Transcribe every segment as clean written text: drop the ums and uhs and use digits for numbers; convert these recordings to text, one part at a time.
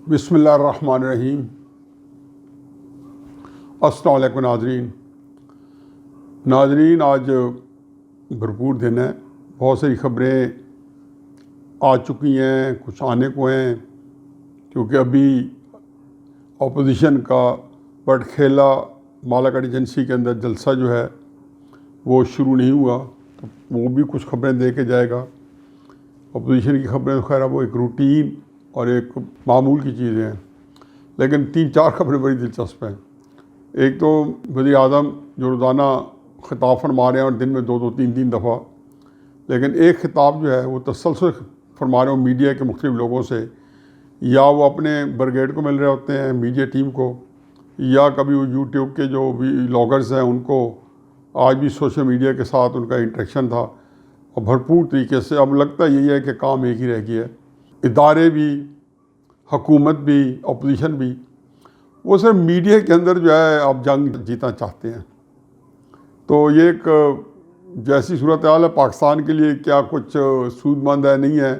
بسم اللہ الرحمن الرحیم۔ السلام علیکم ناظرین، آج بھرپور دن ہے، بہت ساری خبریں آ چکی ہیں، کچھ آنے کو ہیں، کیونکہ ابھی اپوزیشن کا بٹکھیلا مالاکڑ ایجنسی کے اندر جلسہ جو ہے وہ شروع نہیں ہوا، تو وہ بھی کچھ خبریں دے کے جائے گا۔ اپوزیشن کی خبریں تو خیر وہ ایک روٹین اور ایک معمول کی چیزیں ہیں، لیکن 3-4 خبریں بڑی دلچسپ ہیں۔ ایک تو وزیر اعظم جو روزانہ خطاب فرما رہے ہیں اور دن میں 2-3 دفعہ، لیکن ایک خطاب جو ہے وہ تسلسل فرما رہے ہیں میڈیا کے مختلف لوگوں سے، یا وہ اپنے بریگیڈ کو مل رہے ہوتے ہیں، میڈیا ٹیم کو، یا کبھی وہ یوٹیوب کے جو ولاگرز ہیں ان کو۔ آج بھی سوشل میڈیا کے ساتھ ان کا انٹریکشن تھا اور بھرپور طریقے سے۔ اب لگتا یہی ہے کہ کام ایک ہی رہ گیا ہے، ادارے بھی، حکومت بھی، اپوزیشن بھی، وہ صرف میڈیا کے اندر جو ہے اب جنگ جیتنا چاہتے ہیں۔ تو یہ ایک جیسی صورتحال ہے پاکستان کے لیے، کیا کچھ سود مند ہے نہیں ہے،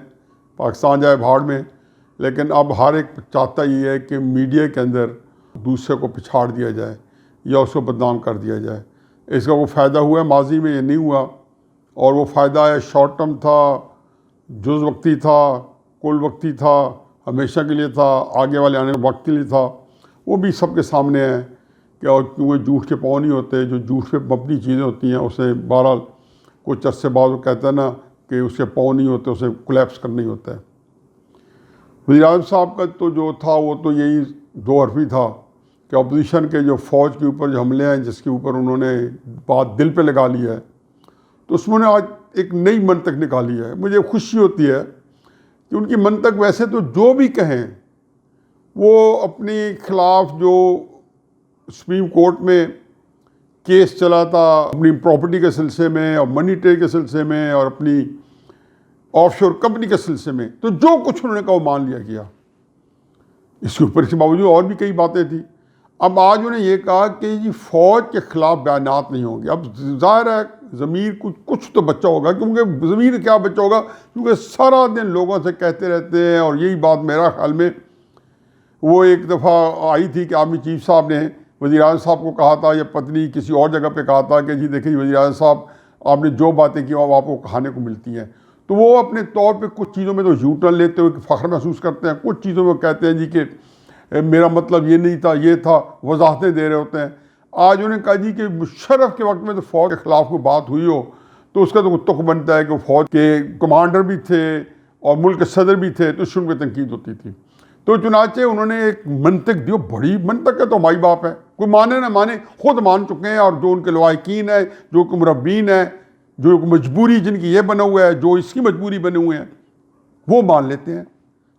پاکستان جائے بھاڑ میں، لیکن اب ہر ایک چاہتا یہ ہے کہ میڈیا کے اندر دوسرے کو پچھاڑ دیا جائے یا اس کو بدنام کر دیا جائے۔ اس کا وہ فائدہ ہوا ہے، ماضی میں یہ نہیں ہوا، اور وہ فائدہ ہے شارٹ ٹرم تھا، جز وقتی تھا، کل وقتی تھا، ہمیشہ کے لیے تھا، آگے والے آنے وقت کے لیے تھا، وہ بھی سب کے سامنے ہے کہ اور کیونکہ جھوٹ کے پاؤں نہیں ہوتے، جو جھوٹ پہ مبنی چیزیں ہوتی ہیں اسے بہرحال کچھ عرصے بعد وہ کہتا ہے نا کہ اس کے پاؤں نہیں ہوتے، اسے کولیپس کرنا ہی ہوتا ہے۔ وزیر اعظم صاحب کا تو جو تھا وہ تو یہی 2 حرفی تھا کہ اپوزیشن کے جو فوج کے اوپر جو حملے ہیں، جس کے اوپر انہوں نے بات دل پہ لگا لی ہے، تو اس میں نے آج ایک نئی منطق نکالی ہے۔ مجھے خوشی ہوتی ہے کہ ان کی منطق ویسے تو جو بھی کہیں، وہ اپنی خلاف جو سپریم کورٹ میں کیس چلا تھا اپنی پراپرٹی کے سلسلے میں اور منی ٹریل کے سلسلے میں اور اپنی آف شور کمپنی کے سلسلے میں، تو جو کچھ انہوں نے کہا وہ مان لیا گیا۔ اس کے اوپر کے باوجود اور بھی کئی باتیں تھیں۔ اب آج انہوں نے یہ کہا کہ جی فوج کے خلاف بیانات نہیں ہوں گے۔ اب ظاہر ہے ضمیر کچھ تو بچہ ہوگا، کیونکہ ضمیر کیا بچہ ہوگا، کیونکہ سارا دن لوگوں سے کہتے رہتے ہیں، اور یہی بات میرا خیال میں وہ ایک دفعہ آئی تھی کہ آرمی چیف صاحب نے وزیر اعظم صاحب کو کہا تھا، یا پتنی کسی اور جگہ پہ کہا تھا کہ جی دیکھیں وزیر اعظم صاحب آپ نے جو باتیں کی وہ آپ کو کھانے کو ملتی ہیں۔ تو وہ اپنے طور پہ کچھ چیزوں میں تو یو ٹرن لیتے ہوئے فخر محسوس کرتے ہیں، کچھ چیزوں میں کہتے ہیں جی کہ میرا مطلب یہ نہیں تھا، یہ تھا، وضاحتیں دے رہے ہوتے ہیں۔ آج انہوں نے کہا جی کہ مشرف کے وقت میں تو فوج کے خلاف کوئی بات ہوئی ہو تو اس کا تو تک بنتا ہے کہ وہ فوج کے کمانڈر بھی تھے اور ملک کے صدر بھی تھے، تو اس ان پہ تنقید ہوتی تھی۔ تو چنانچہ انہوں نے ایک منطق دی، بڑی منطق ہے تو ہماری باپ ہے، کوئی مانے نہ مانے خود مان چکے ہیں، اور جو ان کے لواحقین ہیں، جو کہ مربین ہیں، جو مجبوری جن کی یہ بنا ہوا ہے، جو اس کی مجبوری بنے ہوئے ہیں، وہ مان لیتے ہیں۔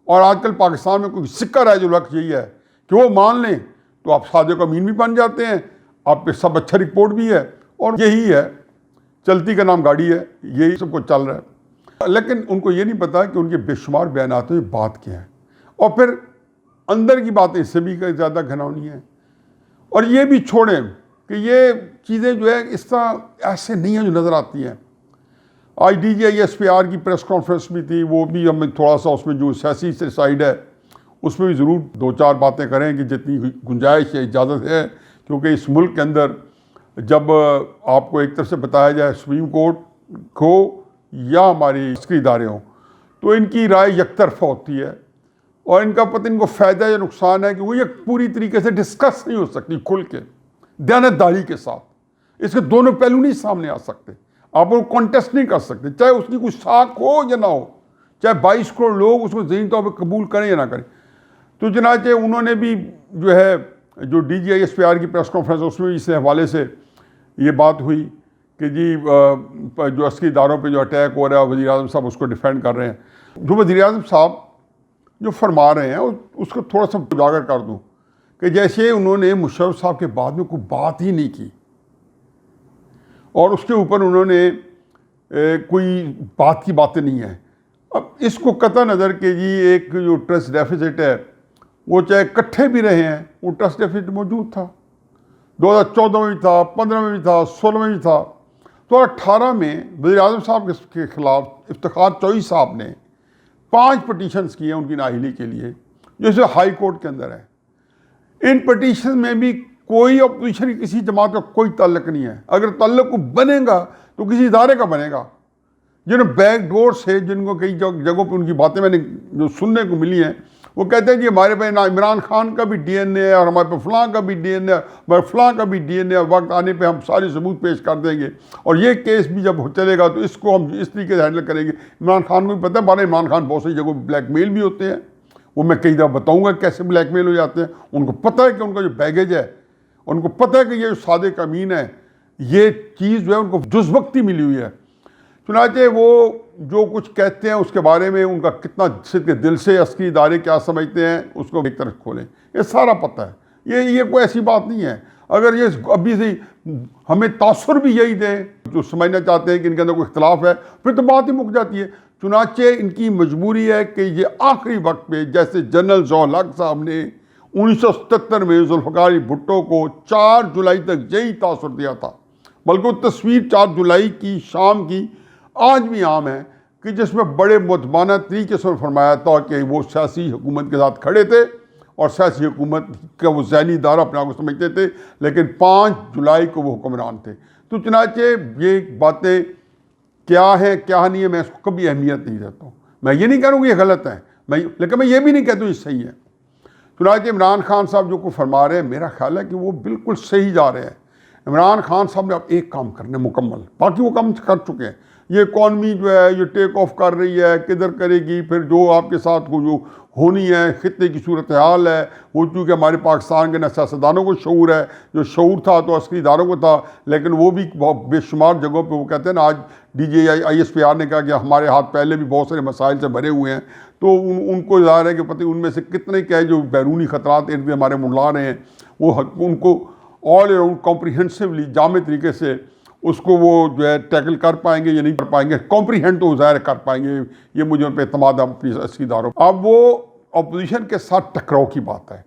اور آج کل پاکستان میں کوئی سکہ ہے جو لفظ یہی ہے کہ وہ مان لیں تو آپ صادق امین بھی بن جاتے ہیں، آپ پہ سب اچھا رپورٹ بھی ہے، اور یہی ہے چلتی کا نام گاڑی ہے، یہی سب کچھ چل رہا ہے۔ لیکن ان کو یہ نہیں پتا کہ ان کے بے شمار بیانات میں بات کیا ہے، اور پھر اندر کی باتیں اس سے بھی زیادہ گھناؤنی ہیں۔ اور یہ بھی چھوڑیں کہ یہ چیزیں جو ہے اس طرح ایسے نہیں ہیں جو نظر آتی ہیں۔ آج DGISPR کی پریس کانفرنس بھی تھی، وہ بھی ہمیں تھوڑا سا اس میں جو سیاسی سائڈ ہے اس میں بھی ضرور 2-4 باتیں کریں کہ جتنی گنجائش ہے، اجازت ہے، کیونکہ اس ملک کے اندر جب آپ کو ایک طرف سے بتایا جائے سپریم کورٹ کو یا ہماری عسکری ادارے ہوں، تو ان کی رائے یک طرفہ ہوتی ہے، اور ان کا پتہ ان کو فائدہ یا نقصان ہے کہ وہ یہ پوری طریقے سے ڈسکس نہیں ہو سکتی کھل کے دیانتداری کے ساتھ۔ اس کے دونوں پہلو نہیں سامنے آ سکتے، آپ وہ کانٹیسٹ نہیں کر سکتے، چاہے اس کی کوئی ساکھ ہو یا نہ ہو، چاہے 22 کروڑ لوگ اس کو ذہنی طور پہ قبول کریں یا نہ کریں۔ تو چنانچہ انہوں نے بھی جو ہے جو DGISPR کی پریس کانفرنس اس میں اس حوالے سے یہ بات ہوئی کہ جی جو عسکری اداروں پہ جو اٹیک ہو رہا ہے وزیر اعظم صاحب اس کو ڈیفینڈ کر رہے ہیں۔ جو وزیر اعظم صاحب جو فرما رہے ہیں اس کو تھوڑا سا اجاگر کر دوں کہ جیسے انہوں نے مشرف صاحب کے بعد میں کوئی بات ہی نہیں کی، اور اس کے اوپر انہوں نے کوئی بات کی باتیں نہیں ہیں۔ اب اس کو قطع نظر کہ جی ایک جو ٹرسٹ ڈیفیسٹ ہے وہ چاہے اکٹھے بھی رہے ہیں، وہ ٹرسٹ ڈیفیسٹ موجود تھا، 2014 میں بھی تھا، 15 میں بھی تھا، 16 میں بھی تھا۔ 2018 میں وزیر اعظم صاحب کے خلاف افتخار چوہدری صاحب نے 5 پٹیشنز کی ہیں ان کی نااہلی کے لیے، جیسے ہائی کورٹ کے اندر ہے۔ ان پٹیشن میں بھی کوئی اپوزیشن کی کسی جماعت کا کوئی تعلق نہیں ہے۔ اگر تعلق بنے گا تو کسی ادارے کا بنے گا۔ جنہوں بیک ڈور سے، جن کو کئی جگہوں پہ ان کی باتیں میں نے جو سننے کو ملی ہیں، وہ کہتے ہیں جی ہمارے پہ عمران خان کا بھی ڈی این اے ہے، اور ہمارے پہ فلاں کا بھی ڈی این اے ہے، ہمارے فلاں کا بھی ڈی این اے ہے، وقت آنے پہ ہم سارے ثبوت پیش کر دیں گے، اور یہ کیس بھی جب چلے گا تو اس کو ہم اس طریقے سے ہینڈل کریں گے۔ عمران خان کو بھی پتہ ہے، ہمارے عمران خان بہت سی جگہوں پہ بلیک میل بھی ہوتے ہیں، وہ میں کئی دفعہ بتاؤں گا کیسے بلیک میل ہو جاتے ہیں۔ ان کو پتہ ہے کہ ان کا جو بیگیج ہے، ان کو پتہ ہے کہ یہ جو صادق امین ہے، یہ چیز جو ہے ان کو جز وقتی ملی ہوئی ہے۔ چنانچہ وہ جو کچھ کہتے ہیں اس کے بارے میں ان کا کتنا دل سے عسکری ادارے کیا سمجھتے ہیں اس کو ایک طرف کھولیں، یہ سارا پتہ ہے۔ یہ کوئی ایسی بات نہیں ہے۔ اگر یہ ابھی سے ہمیں تاثر بھی یہی دیں جو سمجھنا چاہتے ہیں کہ ان کے اندر کوئی اختلاف ہے، پھر تو بات ہی مک جاتی ہے۔ چنانچہ ان کی مجبوری ہے کہ یہ آخری وقت پہ، جیسے جنرل ضیاء الحق صاحب نے 1977 میں ذوالفقار علی بھٹو کو 4 جولائی تک یہی تاثر دیا تھا، بلکہ وہ تصویر 4 جولائی کی شام کی آج بھی عام ہے، کہ جس میں بڑے مؤدبانہ طریقے سے فرمایا تھا کہ وہ سیاسی حکومت کے ساتھ کھڑے تھے، اور سیاسی حکومت کا وہ ذیلی ادارہ اپنے آپ کو سمجھتے تھے، لیکن 5 جولائی کو وہ حکمران تھے۔ تو چنانچہ یہ باتیں کیا ہیں کیا نہیں ہے، میں اس کو کبھی اہمیت نہیں دیتا ہوں۔ میں یہ نہیں کہہ رہا ہوں کہ یہ غلط ہے، لیکن میں یہ بھی نہیں کہتا ہوں یہ صحیح ہے۔ چنانچہ عمران خان صاحب جو کچھ فرما رہے ہیں، میرا خیال ہے کہ وہ بالکل صحیح جا رہے ہیں۔ عمران خان صاحب نے اب ایک کام کرنا ہے مکمل، باقی وہ کام کر چکے ہیں۔ یہ اکانومی جو ہے یہ ٹیک آف کر رہی ہے، کدھر کرے گی، پھر جو آپ کے ساتھ کو جو ہونی ہے خطے کی صورتحال ہے، وہ چونکہ ہمارے پاکستان کے نہ سیاستدانوں کو شعور ہے، جو شعور تھا تو عسکری اداروں کو تھا، لیکن وہ بھی بہت بے شمار جگہوں پہ وہ کہتے ہیں نا، آج D G I S P R نے کہا کہ ہمارے ہاتھ پہلے بھی بہت سارے مسائل سے بھرے ہوئے ہیں، تو ان کو ظاہر ہے کہ پتہ ان میں سے کتنے کیا ہے جو بیرونی خطرات ارد گرد ہمارے منڈلا رہے ہیں، وہ ان کو آل اراؤنڈ کمپریہنسولی جامع طریقے سے اس کو وہ جو ہے ٹیکل کر پائیں گے یا نہیں کر پائیں گے، کمپریہنڈ تو ظاہر کر پائیں گے، یہ مجھے ان پہ اعتماد ہے اپنی عسکری اداروں۔ اب وہ اپوزیشن کے ساتھ ٹکراؤ کی بات ہے،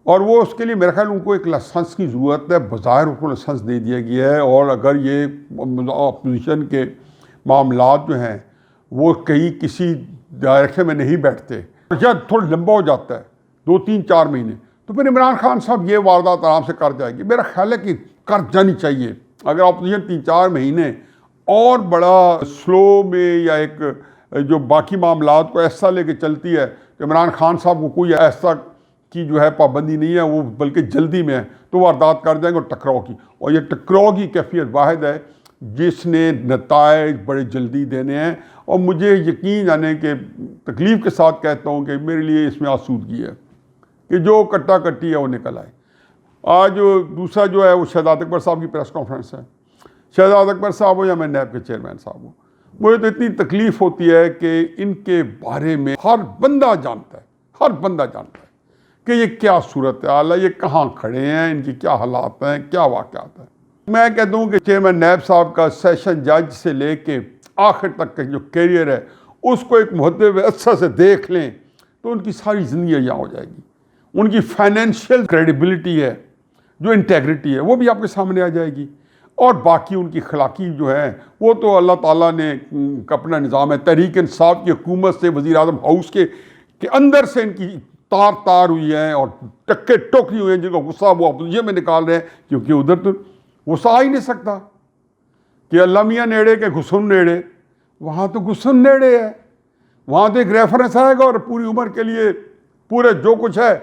اور وہ اس کے لیے میرا خیال ان کو ایک لائسنس کی ضرورت ہے۔ بظاہر ان کو لائسنس دے دیا گیا ہے، اور اگر یہ اپوزیشن کے معاملات جو ہیں وہ کہیں کسی ڈائریکشن میں نہیں بیٹھتے یا تھوڑا لمبا ہو جاتا ہے 2 3 4 مہینے، تو پھر عمران خان صاحب یہ واردات آرام سے کر جائے گی۔ میرا خیال ہے کہ کر جانی چاہیے۔ اگر اپوزیشن 3 4 مہینے اور بڑا سلو میں یا ایک جو باقی معاملات کو ایسا لے کے چلتی ہے کہ عمران خان صاحب کو کوئی ایسا کی جو ہے پابندی نہیں ہے، وہ بلکہ جلدی میں ہے، تو واردات کر جائیں گے اور ٹکراؤ کی، اور یہ ٹکراؤ کی کیفیت واحد ہے جس نے نتائج بڑے جلدی دینے ہیں۔ اور مجھے یقین جانے کہ تکلیف کے ساتھ کہتا ہوں کہ میرے لیے اس میں آسودگی ہے کہ جو کٹا کٹی ہے وہ نکل آئے۔ آج دوسرا جو ہے وہ شہزاد اکبر صاحب کی پریس کانفرنس ہے۔ شہزاد اکبر صاحب ہو یا میں نیب کے چیئرمین صاحب ہوں، مجھے تو اتنی تکلیف ہوتی ہے کہ ان کے بارے میں ہر بندہ جانتا ہے کہ یہ کیا صورتحال ہے، یہ کہاں کھڑے ہیں، ان کی کیا حالات ہیں، کیا واقعات ہیں۔ میں کہتا ہوں کہ چیئرمین نیب صاحب کا سیشن جج سے لے کے آخر تک کا جو کیریئر ہے اس کو ایک مہذب اچھا سے دیکھ لیں تو ان کی ساری زندگی یہاں ہو جائے گی۔ ان کی فائنینشیل کریڈیبلٹی ہے، جو انٹیگریٹی ہے، وہ بھی آپ کے سامنے آ جائے گی، اور باقی ان کی اخلاقی جو ہے وہ تو اللہ تعالیٰ نے اپنا نظام ہے۔ تحریک انصاف کی حکومت سے وزیر اعظم ہاؤس کے اندر سے ان کی تار ہوئی ہیں اور ٹکے ٹوکری ہوئے ہیں، جن کا غصہ وہ اپوزیشن میں نکال رہے ہیں، کیونکہ ادھر تو غصہ آ ہی نہیں سکتا کہ اللہ میاں نیڑے کہ گھسن نیڑے، وہاں تو گھسن نیڑے ہے، وہاں تو ایک ریفرنس آئے گا اور پوری عمر کے لیے پورے جو کچھ ہے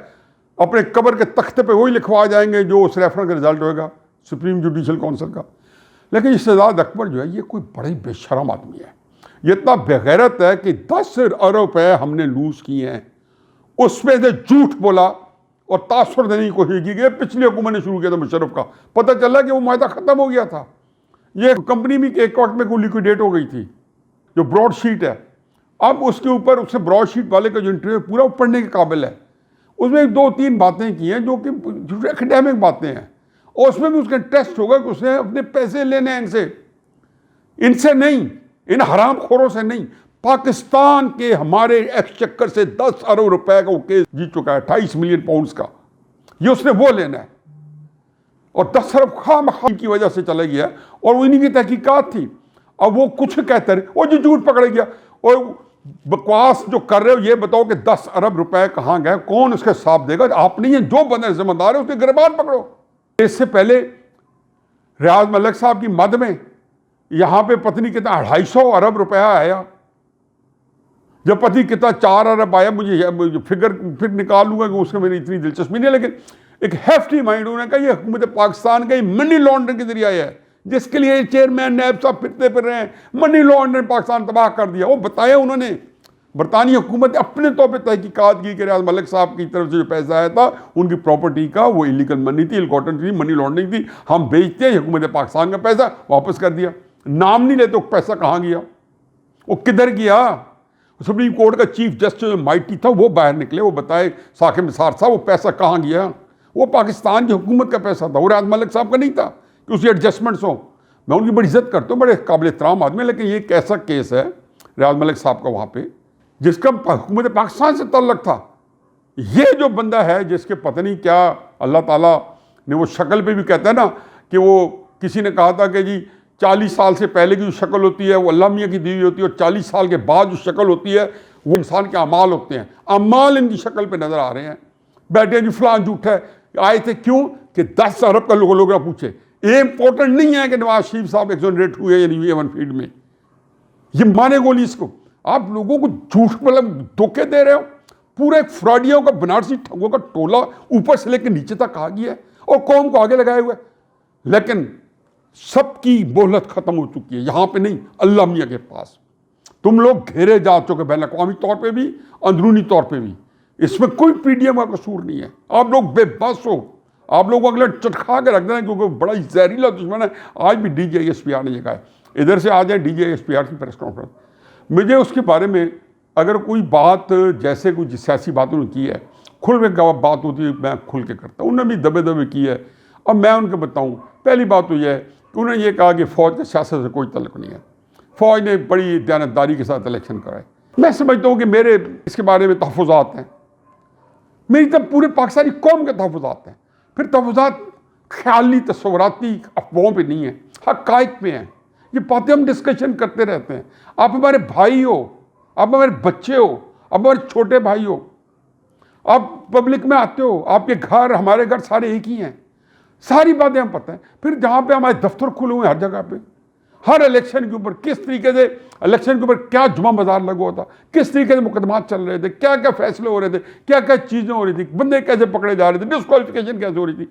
اپنے قبر کے تختے پہ وہی لکھوا جائیں گے جو اس ریفرنس کا رزلٹ ہوئے گا سپریم جوڈیشل کونسل کا۔ لیکن یہ شہزاد اکبر جو ہے یہ کوئی بڑی بے شرم آدمی ہے، یہ اتنا بغیرت ہے کہ 10 ارب روپے ہم نے لوز کیے ہیں، اس میں سے جھوٹ بولا اور تاثر دینے کی کوشش کی گئی۔ پچھلی حکومت نے شروع کیا تھا مشرف کا، پتہ چلا کہ وہ معاہدہ ختم ہو گیا تھا، یہ کمپنی بھی ایک وقت میں کوئی لیکویڈیٹ ہو گئی تھی، جو براڈ شیٹ ہے۔ اب اس کے اوپر اس سے براڈ شیٹ والے کا جو انٹرویو پورا پڑھنے کے قابل ہے، اس میں 2 3 باتیں کی ہیں جو کہ ایکڈیمک باتیں ہیں، اور اس میں بھی اس کا ٹیسٹ ہوگا کہ اس نے اپنے پیسے لینے ہیں ان سے نہیں، ان حرام خوروں سے نہیں، پاکستان کے ہمارے ایکسچیکر سے 10 ارب روپے کا وہ کیس جیت چکا ہے، 28 ملین پاؤنڈز کا، یہ اس نے وہ لینا ہے، اور 10 ارب خام کی وجہ سے چلا گیا، اور وہ انہی کی تحقیقات تھی۔ اب وہ کچھ کہتے رہے، وہ جو جھوٹ پکڑے گیا، اور بکواس جو کر رہے ہو یہ بتاؤ کہ 10 ارب روپے کہاں گئے, کون اس کے حساب دے گا؟ آپ نہیں ہیں, جو بندے ذمہ دار ہے اس کے گربان پکڑو. اس سے پہلے ریاض ملک صاحب کی مد میں یہاں پہ پتنی کتنا 250 ارب روپیہ آیا, جب پتنی کتنا 4 ارب آیا, مجھے فگر پھر نکال لوں گا کہ اس میں میری اتنی دلچسپی نہیں ہے, لیکن ایک ہیفٹی مائنڈ انہوں نے کہا یہ حکومت پاکستان کا منی لانڈرنگ کے ذریعہ ہے, جس کے لیے چیئرمین نیب صاحب پھرتے پھر رہے ہیں. منی لانڈرنگ پاکستان تباہ کر دیا. وہ بتایا انہوں نے, برطانوی حکومت نے اپنے طور پہ تحقیقات کی کہ ریاض ملک صاحب کی طرف سے جو پیسہ آیا تھا ان کی پراپرٹی کا وہ انلیگل منی تھی, الکوٹن تھی, منی لانڈرنگ تھی, ہم بیچتے ہیں, حکومت پاکستان کا پیسہ واپس کر دیا. نام نہیں لیتے وہ پیسہ کہاں گیا, وہ کدھر گیا. سپریم کورٹ کا چیف جسٹس مائٹی تھا, وہ باہر نکلے, وہ بتائے ثاقب نثار صاحب وہ پیسہ کہاں گیا. وہ پاکستان کی حکومت کا پیسہ تھا, وہ ریاض ملک صاحب کا نہیں تھا کہ اس کی ایڈجسٹمنٹس ہوں. میں ان کی بڑی عزت کرتا ہوں, بڑے قابل احترام آدمی, لیکن یہ ایک ایسا کیس ہے ریاض ملک صاحب کا وہاں پہ جس کا حکومت پاکستان سے تعلق تھا. یہ جو بندہ ہے جس کے پتہ نہیں کیا اللہ تعالیٰ نے وہ شکل پہ بھی کہتا ہے نا کہ وہ کسی نے کہا تھا کہ جی 40 سال سے پہلے کی جو شکل ہوتی ہے وہ اللہ میاں کی دی ہوئی ہوتی ہے, اور 40 سال کے بعد جو شکل ہوتی ہے وہ انسان کے اعمال ہوتے ہیں. اعمال ان کی شکل پہ نظر آ رہے ہیں. بیٹھے جی فلاں جھوٹا ہے, آئے تھے کیوں کہ 10 ارب کا لوگ پوچھے. یہ امپورٹنٹ نہیں ہے کہ نواز شریف صاحب ایکزونریٹ ہوئے یا نہیں ہوئے 1 فیلڈ میں, یہ مانے گولی اس کو. آپ لوگوں کو جھوٹ مطلب دھوکے دے رہے ہو. پورے ایک فراڈیوں کا بنارسی ٹھگوں کا ٹولہ اوپر سے لے کے نیچے تک آ گیا ہے اور قوم کو آگے لگائے ہوئے. لیکن سب کی مہلت ختم ہو چکی ہے, یہاں پہ نہیں, اللہ میاں کے پاس. تم لوگ گھیرے جا چکے بین الاقوامی طور پہ بھی, اندرونی طور پہ بھی. اس میں کوئی پی ڈی ایم کا قصور نہیں ہے. آپ لوگ بے بس ہو, آپ لوگ اگلے چٹکا کے رکھ دینا کیونکہ بڑا ہی زہریلا دشمن ہے. آج بھی D J S P R نے یہ کہا ہے, ادھر سے آ جائے D J S P are کی پریس کانفرنس. مجھے اس کے بارے میں اگر کوئی بات جیسے کوئی سیاسی بات انہوں نے کی ہے, کھل کے بات ہوتی ہے میں کھل کے کرتا ہوں. انہوں نے بھی دبے کی ہے. اب میں ان کو بتاؤں, پہلی بات تو یہ ہے کہ انہوں نے یہ کہا کہ فوج کے سیاست سے کوئی تعلق نہیں ہے, فوج نے بڑی دیانتداری کے ساتھ الیکشن کرائے. میں سمجھتا ہوں کہ میرے اس کے بارے میں تحفظات ہیں, میری طرف پورے پاکستانی قوم کے تحفظات ہیں. پھر تحفظات خیالی تصوراتی افواہوں پہ نہیں ہیں, حقائق پہ ہیں. یہ باتیں ہم ڈسکشن کرتے رہتے ہیں. آپ ہمارے بھائی ہو, آپ ہمارے بچے ہو, آپ ہمارے چھوٹے بھائی ہو, آپ پبلک میں آتے ہو, آپ کے گھر ہمارے گھر سارے ایک ہی ہیں. ساری باتیں ہم پتہ ہیں. پھر جہاں پہ ہمارے دفتر کھلے ہوئے ہیں ہر جگہ پہ, ہر الیکشن کے اوپر کس طریقے سے الیکشن کے اوپر کیا جمعہ بازار لگا ہوتا, کس طریقے سے مقدمات چل رہے تھے, کیا کیا فیصلے ہو رہے تھے, کیا کیا چیزیں ہو رہی تھی, بندے کیسے پکڑے جا رہے تھے, ڈسکوالیفیکیشن کیسے ہو رہی تھی.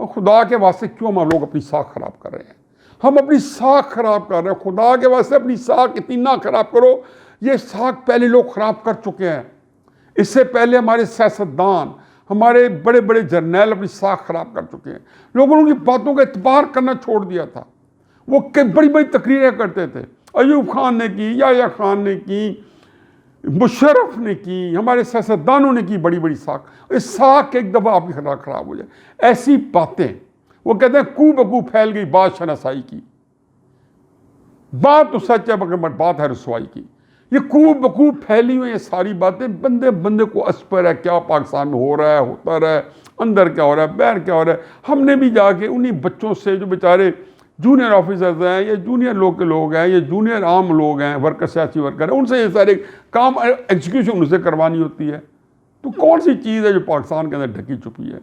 اور خدا کے واسطے کیوں ہم لوگ اپنی ساکھ خراب کر رہے ہیں؟ ہم اپنی ساکھ خراب کر رہے ہیں. خدا کے واسطے اپنی ساکھ اتنی نہ خراب کرو. یہ ساکھ پہلے لوگ خراب کر چکے ہیں. اس سے پہلے ہمارے سیاستدان, ہمارے بڑے بڑے جرنیل اپنی ساکھ خراب کر چکے ہیں. لوگوں نے ان کی باتوں کا اعتبار کرنا چھوڑ دیا تھا. وہ بڑی بڑی تقریریں کرتے تھے, ایوب خان نے کی, یحییٰ خان نے کی, مشرف نے کی, ہمارے سیاستدانوں نے کی بڑی بڑی ساکھ. اس ساکھ ایک دفعہ آپ کی خراب ہو جائے. ایسی باتیں وہ کہتے ہیں کو بکو پھیل گئی بات شناسائی کی. بات تو سچ ہے مگر بات ہے رسوائی کی. یہ کو بکو پھیلی ہوئی یہ ساری باتیں بندے بندے کو اسپر ہے کیا پاکستان میں ہو رہا ہے, ہوتا رہا ہے, اندر کیا ہو رہا ہے, باہر کیا ہو رہا ہے. ہم نے بھی جا کے انہی بچوں سے جو بیچارے جونیئر آفیسرز ہیں, یہ جونیئر لوگ ہیں, یہ جونیئر عام لوگ ہیں, ورکر سیاسی ورکر ہیں, ان سے یہ سارے کام ایگزیکیوشن ان سے کروانی ہوتی ہے. تو کون سی چیز ہے جو پاکستان کے اندر ڈھکی چھپی ہے؟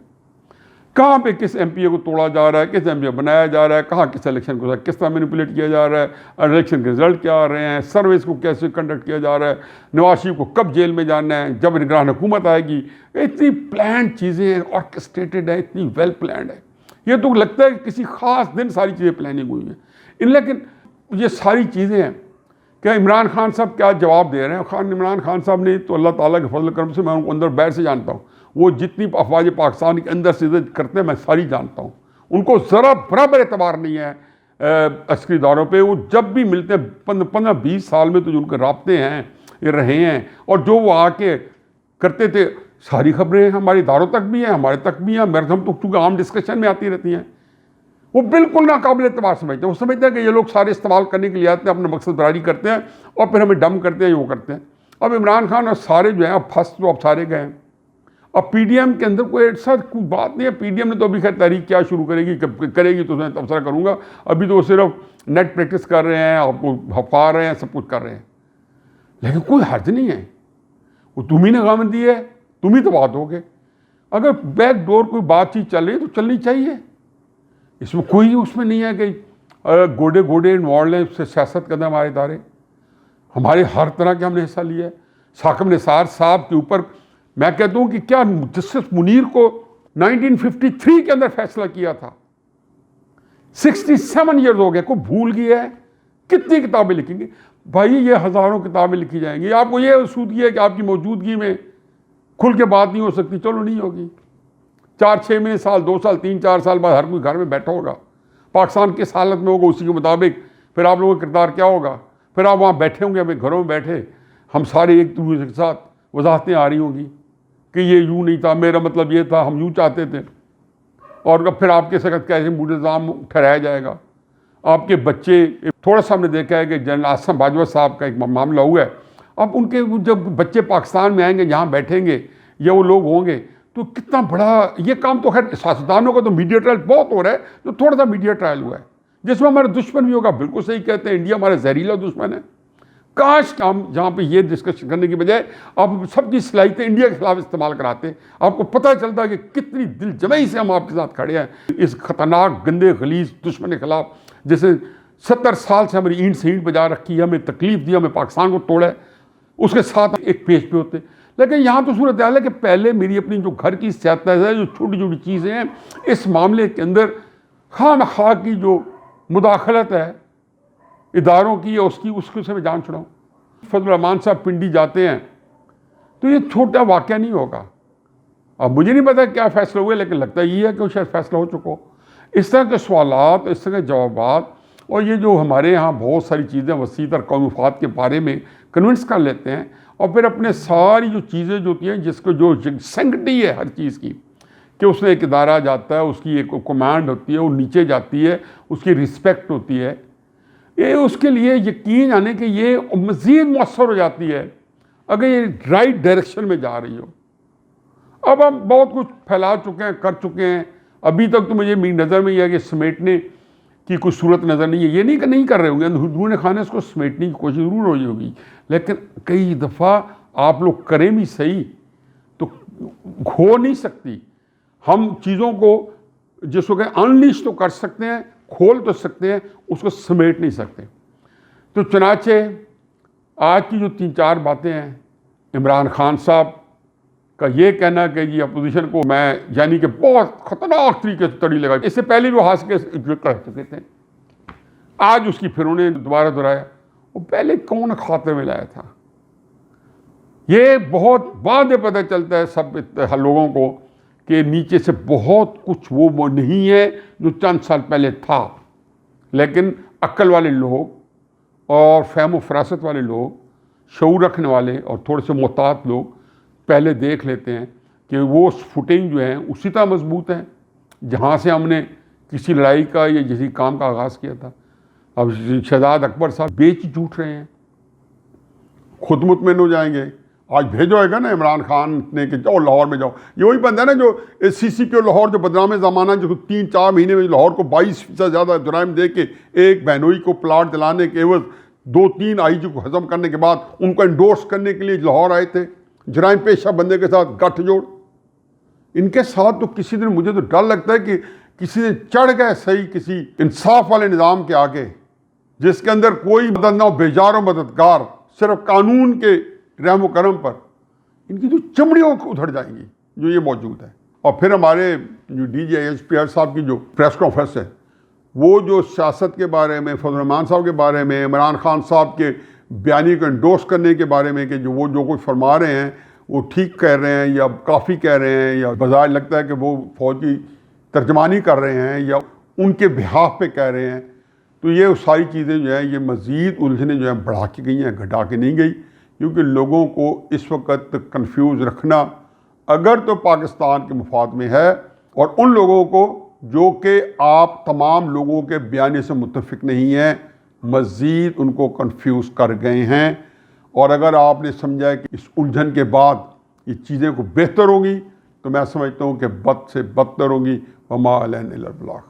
کہاں پہ کس ایم پی اے کو توڑا جا رہا ہے, کس ایم پی اے بنایا جا رہا ہے, کہاں کس الیکشن کو کس طرح مینیپولیٹ کیا جا رہا ہے, الیکشن کے رزلٹ کیا آ رہے ہیں, سروس کو کیسے کنڈکٹ کیا جا رہا ہے, نواز شریف کو کب جیل میں جانا ہے, جب نگران حکومت آئے گی. اتنی پلانڈ چیزیں ہیں, آرکسٹریٹڈ ہے, اتنی ویل پلانڈ ہے. یہ تو لگتا ہے کہ کسی خاص دن ساری چیزیں پلاننگ ہوئی ہیں. لیکن یہ ساری چیزیں ہیں کہ عمران خان صاحب کیا جواب دے رہے ہیں. عمران خان صاحب نے تو اللہ تعالیٰ کے فضل کرم سے میں ان کو اندر باہر سے جانتا ہوں. وہ جتنی افواج پاکستان کے اندر سے کرتے ہیں میں ساری جانتا ہوں. ان کو ذرا برابر اعتبار نہیں ہے عسکری دوروں پہ. وہ جب بھی ملتے ہیں 15-20 سال میں تو جو ان کے رابطے ہیں یہ رہے ہیں, اور جو وہ آ کے کرتے تھے ساری خبریں ہماری اداروں تک بھی ہیں, ہمارے تک بھی ہیں. ہم تو چونکہ عام ڈسکشن میں آتی رہتی ہیں. وہ بالکل ناقابل اعتبار سمجھتے ہیں. وہ سمجھتے ہیں کہ یہ لوگ سارے استعمال کرنے کے لیے آتے ہیں, اپنا مقصد براری کرتے ہیں اور پھر ہمیں ڈم کرتے ہیں, وہ کرتے ہیں. اب عمران خان اور سارے جو ہیں اب پھنس تو اب سارے گئے ہیں. اب پی ڈی ایم کے اندر کوئی ایسا کوئی بات نہیں ہے. پی ڈی ایم نے تو ابھی خیر تحریک کیا شروع کرے گی تو اس میں تبصرہ کروں گا. ابھی تو وہ صرف نیٹ پریکٹس کر رہے ہیں, آپ کو ہفا رہے ہیں, سب کچھ کر رہے ہیں. لیکن کوئی حرج نہیں ہے، وہ تم ہی نے غم دی ہے، تم ہی تو بات ہوگے. اگر بیک ڈور کوئی بات چیت چل رہی ہے تو چلنی چاہیے، اس میں کوئی اس میں نہیں ہے کہ گوڈے گوڈے انوالوڈ ہیں سے سیاست کرنا ہمارے ادارے. ہمارے ہر طرح کے ہم نے حصہ لیا ہے. ثاقب نثار صاحب کے اوپر میں کہتا ہوں کہ کیا جسٹس منیر کو 1953 کے اندر فیصلہ کیا تھا، 67 ایئرز ہو گئے، کوئی بھول گیا ہے؟ کتنی کتابیں لکھیں گے بھائی؟ یہ ہزاروں کتابیں لکھی جائیں گی. آپ کو یہ سودگی ہے کہ آپ کی موجودگی میں کھل کے بات نہیں ہو سکتی، چلو نہیں ہوگی. 4-6 مہینے، سال 2 سال 3-4 سال بعد ہر کوئی گھر میں بیٹھا ہوگا، پاکستان کس حالت میں ہوگا اسی کے مطابق پھر آپ لوگوں کا کردار کیا ہوگا. پھر آپ وہاں بیٹھے ہوں گے، ہمیں گھروں میں بیٹھے ہم سارے ایک دوسرے کے ساتھ وضاحتیں آ رہی ہوں گی کہ یہ یوں نہیں تھا، میرا مطلب یہ تھا، ہم یوں چاہتے تھے. اور پھر آپ کے ساتھ کیسے موڈ الزام ٹھہرایا جائے گا. آپ کے بچے، تھوڑا سا ہم نے دیکھا ہے کہ جنرل آصم باجوہ صاحب کا ایک معاملہ ہوا ہے. اب ان کے جب بچے پاکستان میں آئیں گے، یہاں بیٹھیں گے یا وہ لوگ ہوں گے تو کتنا بڑا یہ کام. تو خیر سیاستدانوں کا تو میڈیا ٹرائل بہت ہو رہا ہے، جو تھوڑا سا میڈیا ٹرائل ہوا ہے جس میں ہمارے دشمن بھی ہوگا. بالکل صحیح کہتے ہیں، انڈیا ہمارا زہریلا دشمن ہے. کاش ہم جہاں پہ یہ ڈسکشن کرنے کی بجائے آپ سب کی صلاحیتیں انڈیا کے خلاف استعمال کراتے، آپ کو پتہ چلتا ہے کہ کتنی دل جمعی سے ہم آپ کے ساتھ کھڑے ہیں اس خطرناک گندے غلیظ دشمن کے خلاف، جیسے 70 سال سے ہماری اینٹ سے اینٹ بجا رکھی ہے، ہمیں تکلیف دی، ہمیں پاکستان کو توڑا ہے. اس کے ساتھ ایک پیش پہ ہوتے. لیکن یہاں تو صورتحال ہے کہ پہلے میری اپنی جو گھر کی سیاست ہے، جو چھوٹی چھوٹی چیزیں ہیں، اس معاملے کے اندر خواہ مخواہ کی جو مداخلت ہے اداروں کی، اس سے میں جان چھڑاؤں. فضل الرحمان صاحب پنڈی جاتے ہیں تو یہ چھوٹا واقعہ نہیں ہوگا. اب مجھے نہیں پتا کیا فیصلہ ہوئے، لیکن لگتا یہ ہے کہ وہ شاید فیصلہ ہو چکا ہو. اس طرح کے سوالات، اس طرح کے جوابات، اور یہ جو ہمارے ہاں بہت ساری چیزیں وسیع تر قومی مفاد کے بارے میں کنونس کر لیتے ہیں، اور پھر اپنے ساری جو چیزیں جو ہوتی ہیں جس کو جو سینکٹی ہے ہر چیز کی، کہ اس میں ایک ادارہ جاتا ہے، اس کی ایک کمانڈ ہوتی ہے، وہ نیچے جاتی ہے، اس کی رسپیکٹ ہوتی ہے. یہ اس کے لیے یقین آنے کہ یہ مزید مؤثر ہو جاتی ہے اگر یہ رائٹ ڈائریکشن میں جا رہی ہو. اب ہم بہت کچھ پھیلا چکے ہیں، کر چکے ہیں. ابھی تک تو مجھے میری نظر میں یہ ہے کہ سمیٹنے کی کوئی صورت نظر نہیں ہے. یہ نہیں کہ نہیں کر رہے ہوں گے، اندرون خانے اس کو سمیٹنے کی کوشش ضرور ہو ہوگی، لیکن کئی دفعہ آپ لوگ کریں بھی صحیح تو ہو نہیں سکتی. ہم چیزوں کو جس کو کہ انلیش تو کر سکتے ہیں، کھول تو سکتے ہیں، اس کو سمیٹ نہیں سکتے. تو چنانچہ آج کی جو 3-4 باتیں ہیں، عمران خان صاحب کا یہ کہنا کہ یہ اپوزیشن کو میں یعنی کہ بہت خطرناک طریقے سے تڑی لگا، اس سے پہلے بھی وہ ہاتھ کے کر چکے تھے، آج اس کی پھر انہوں نے دوبارہ دہرایا. وہ پہلے کون خاطر میں لایا تھا؟ یہ بہت بعد پتہ چلتا ہے سب لوگوں کو کہ نیچے سے بہت کچھ وہ نہیں ہے جو چند سال پہلے تھا. لیکن عقل والے لوگ اور فہم و فراست والے لوگ، شعور رکھنے والے اور تھوڑے سے محتاط لوگ پہلے دیکھ لیتے ہیں کہ وہ فوٹنگ جو ہیں اسی طرح مضبوط ہیں جہاں سے ہم نے کسی لڑائی کا یا کسی کام کا آغاز کیا تھا. اب شہزاد اکبر صاحب بیچ جھوٹ رہے ہیں، خود مطمئن ہو جائیں گے. آج بھیجو ہے گا نا عمران خان نے کہ جاؤ لاہور میں جاؤ. یہ وہی بندہ ہے نا جو CCPO لاہور جو بدنام زمانہ، جو 3-4 مہینے میں لاہور کو 22% زیادہ جرائم دے کے ایک بہنوئی کو پلاٹ دلانے کے عوض 2-3 IG کو ہضم کرنے کے بعد ان کو انڈورس کرنے کے لیے لاہور آئے تھے، جرائم پیشہ بندے کے ساتھ گٹھ جوڑ. ان کے ساتھ تو کسی دن مجھے تو ڈر لگتا ہے کہ کسی دن چڑھ گئے صحیح کسی انصاف والے نظام کے آگے جس کے اندر کوئی مدد نہ ہو، بیجار و مددگار، صرف قانون کے رحم و کرم پر. ان کی جو چمڑیوں کو ادھڑ جائیں گی جو یہ موجود ہے. اور پھر ہمارے جو DG HPR صاحب کی جو پریس کانفرنس ہے، وہ جو سیاست کے بارے میں، فضل الرحمان صاحب کے بارے میں، عمران خان صاحب کے بیانی کو انڈورس کرنے کے بارے میں کہ جو کچھ فرما رہے ہیں وہ ٹھیک کہہ رہے ہیں یا کافی کہہ رہے ہیں، یا بظاہر لگتا ہے کہ وہ فوج کی ترجمانی کر رہے ہیں یا ان کے بہاف پہ کہہ رہے ہیں. تو یہ ساری چیزیں جو ہیں یہ مزید الجھنیں جو ہیں بڑھا کے گئی ہیں، گھٹا کے نہیں گئی. کیونکہ لوگوں کو اس وقت کنفیوز رکھنا اگر تو پاکستان کے مفاد میں ہے، اور ان لوگوں کو جو کہ آپ تمام لوگوں کے بیانے سے متفق نہیں ہیں مزید ان کو کنفیوز کر گئے ہیں. اور اگر آپ نے سمجھا کہ اس الجھن کے بعد یہ چیزیں کو بہتر ہوں گی تو میں سمجھتا ہوں کہ بد سے بدتر ہوں گی. وما علینا الا البلاغ.